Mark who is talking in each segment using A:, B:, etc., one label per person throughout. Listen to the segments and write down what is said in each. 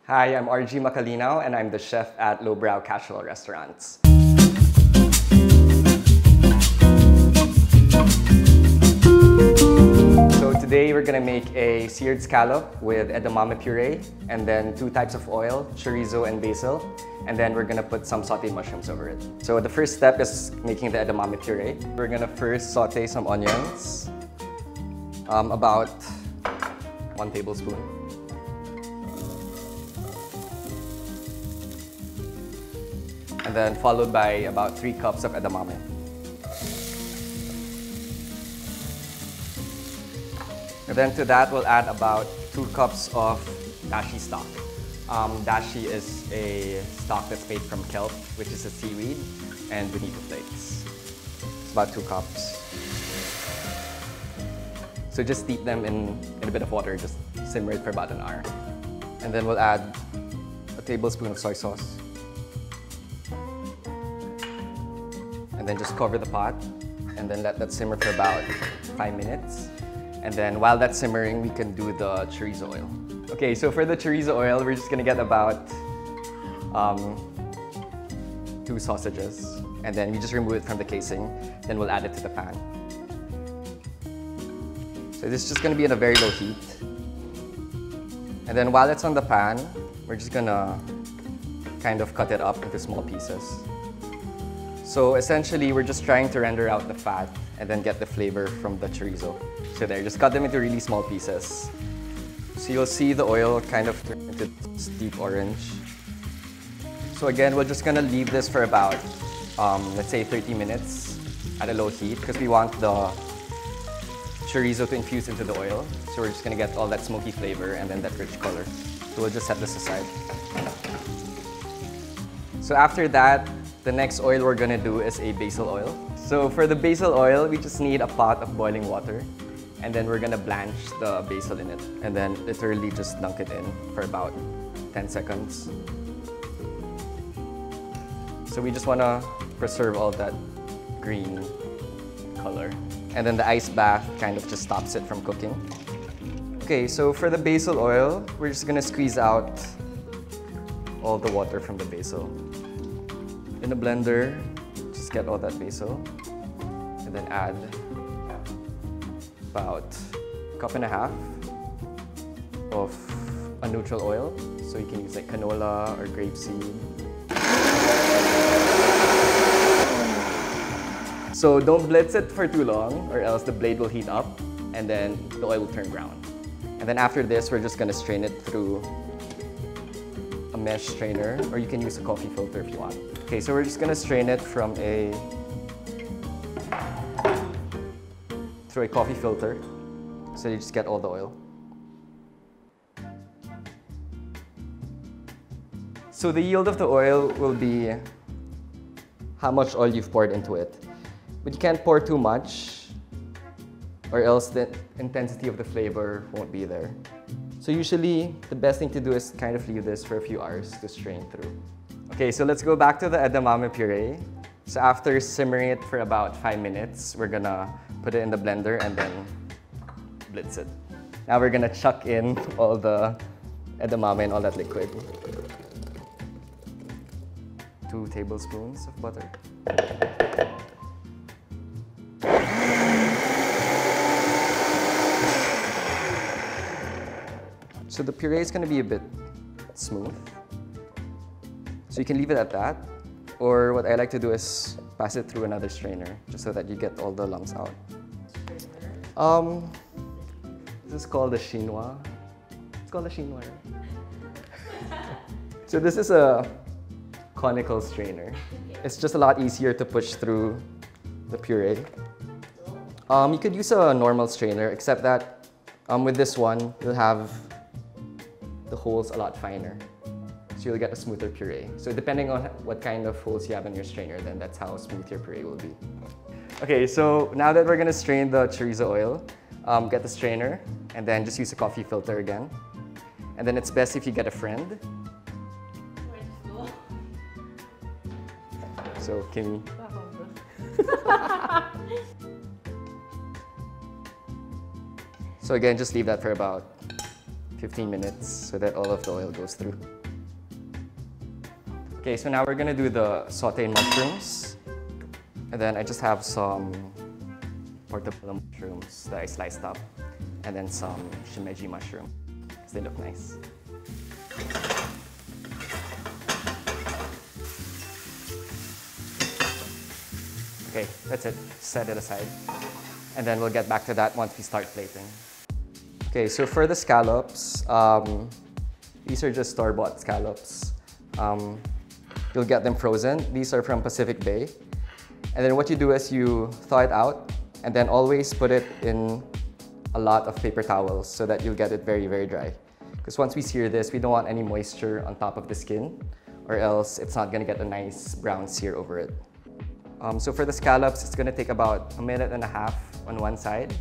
A: Hi, I'm RG Macalinao and I'm the chef at Lowbrow Casual Restaurants. So today we're gonna make a seared scallop with edamame puree and then 2 types of oil, chorizo and basil. And then we're gonna put some sauteed mushrooms over it. So the first step is making the edamame puree. We're gonna first saute some onions, about 1 tablespoon. And then followed by about 3 cups of edamame. And then to that, we'll add about 2 cups of dashi stock. Dashi is a stock that's made from kelp, which is a seaweed, and bonito flakes. It's about 2 cups. So just steep them in a bit of water, just simmer it for about an hour. And then we'll add a tablespoon of soy sauce. And then just cover the pot, and then let that simmer for about 5 minutes. And then while that's simmering, we can do the chorizo oil. Okay, so for the chorizo oil, we're just gonna get about 2 sausages. And then we just remove it from the casing. Then we'll add it to the pan. So this is just gonna be at a very low heat. And then while it's on the pan, we're just gonna kind of cut it up into small pieces. So essentially, we're just trying to render out the fat and then get the flavor from the chorizo. So there, just cut them into really small pieces. So you'll see the oil kind of turn into this deep orange. So again, we're just gonna leave this for about, let's say 30 minutes at a low heat because we want the chorizo to infuse into the oil. So we're just gonna get all that smoky flavor and then that rich color. So we'll just set this aside. So after that, the next oil we're gonna do is a basil oil. So for the basil oil, we just need a pot of boiling water. And then we're gonna blanch the basil in it. And then literally just dunk it in for about 10 seconds. So we just wanna preserve all that green color. And then the ice bath kind of just stops it from cooking. Okay, so for the basil oil, we're just gonna squeeze out all the water from the basil. In a blender, just get all that basil, and then add about 1.5 cups of a neutral oil. So you can use like canola or grapeseed. So don't blitz it for too long or else the blade will heat up and then the oil will turn brown. And then after this, we're just gonna strain it through a mesh strainer, or you can use a coffee filter if you want. Okay, so we're just gonna strain it through a coffee filter, so you just get all the oil. So the yield of the oil will be how much oil you've poured into it. But you can't pour too much, or else the intensity of the flavor won't be there. So usually, the best thing to do is kind of leave this for a few hours to strain through. Okay, so let's go back to the edamame puree. So after simmering it for about 5 minutes, we're gonna put it in the blender and then blitz it. Now we're gonna chuck in all the edamame and all that liquid. 2 tablespoons of butter. So the puree is gonna be a bit smooth. So you can leave it at that, or what I like to do is pass it through another strainer, just so that you get all the lumps out. This is called a chinois. It's called a chinois, right? So this is a conical strainer. It's just a lot easier to push through the puree. You could use a normal strainer, except that with this one, you'll have the holes a lot finer. So you'll get a smoother puree. So depending on what kind of holes you have in your strainer, then that's how smooth your puree will be. Okay, so now that we're gonna strain the chorizo oil, get the strainer, and then just use a coffee filter again. And then it's best if you get a friend. So, Kimmy. So again, just leave that for about 15 minutes so that all of the oil goes through. Okay, so now we're gonna do the sauteed mushrooms. And then I just have some portobello mushrooms that I sliced up. And then some shimeji mushroom, because they look nice. Okay, that's it. Set it aside. And then we'll get back to that once we start plating. Okay, so for the scallops, these are just store-bought scallops. You'll get them frozen. These are from Pacific Bay. And then what you do is you thaw it out and then always put it in a lot of paper towels so that you'll get it very, very dry. Because once we sear this, we don't want any moisture on top of the skin or else it's not gonna get a nice brown sear over it. So for the scallops, it's gonna take about 1.5 minutes on one side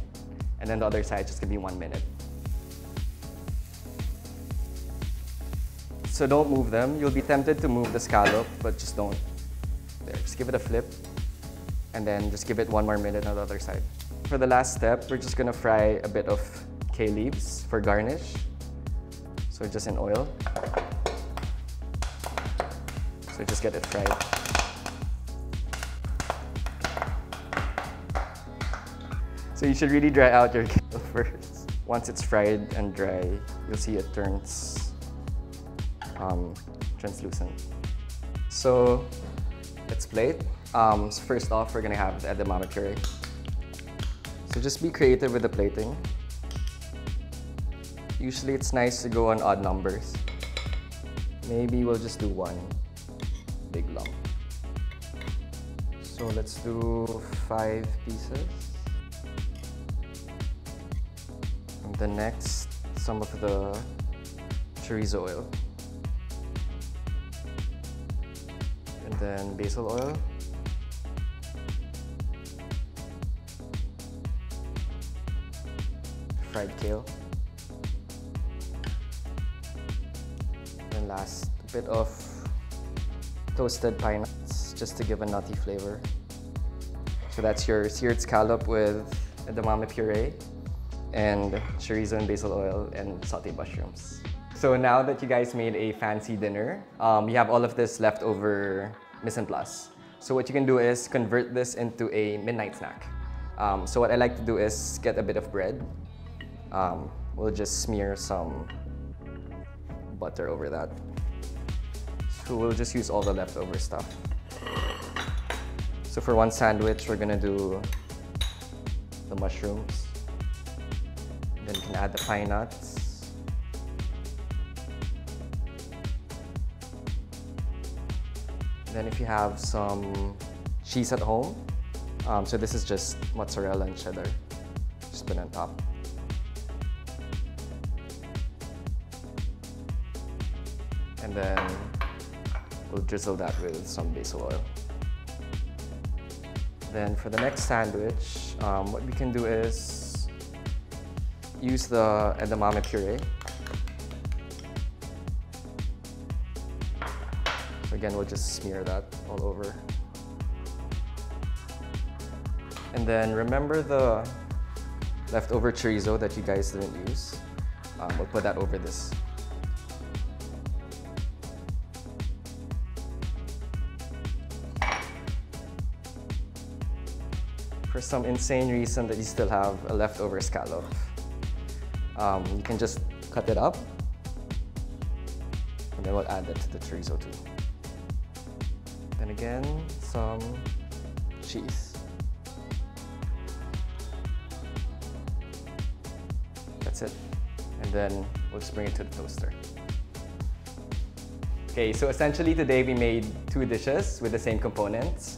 A: and then the other side just gonna be 1 minute. So don't move them. You'll be tempted to move the scallop, but just don't. There, just give it a flip and then just give it 1 more minute on the other side. For the last step, we're just gonna fry a bit of kale leaves for garnish. So just in oil. So just get it fried. So you should really dry out your kale first. Once it's fried and dry, you'll see it turns translucent. So let's plate. So first off, we're gonna have the edamame puree. So just be creative with the plating. Usually it's nice to go on odd numbers. Maybe we'll just do 1 big lump. So let's do 5 pieces. And then next, some of the chorizo oil. And then basal oil. Fried kale. And last, a bit of toasted pine nuts just to give a nutty flavor. So that's your seared scallop with edamame puree and chorizo and basal oil and sauteed mushrooms. So now that you guys made a fancy dinner, you have all of this leftover mise en place. So what you can do is convert this into a midnight snack. So what I like to do is get a bit of bread. We'll just smear some butter over that. So we'll just use all the leftover stuff. So for one sandwich, we're gonna do the mushrooms. Then you can add the pine nuts. Then if you have some cheese at home, so this is just mozzarella and cheddar, just put on top. And then we'll drizzle that with some basil oil. Then for the next sandwich, what we can do is use the edamame puree. So again, we'll just smear that all over. And then remember the leftover chorizo that you guys didn't use? We'll put that over this. For some insane reason that you still have a leftover scallop, you can just cut it up and then we'll add that to the chorizo too. Then again, some cheese. That's it. And then we'll just bring it to the toaster. Okay, so essentially today we made 2 dishes with the same components.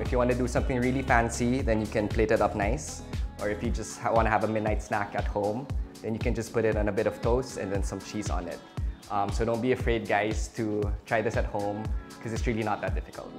A: If you want to do something really fancy, then you can plate it up nice. Or if you just want to have a midnight snack at home, then you can just put it on a bit of toast and then some cheese on it. So don't be afraid, guys, to try this at home because it's really not that difficult.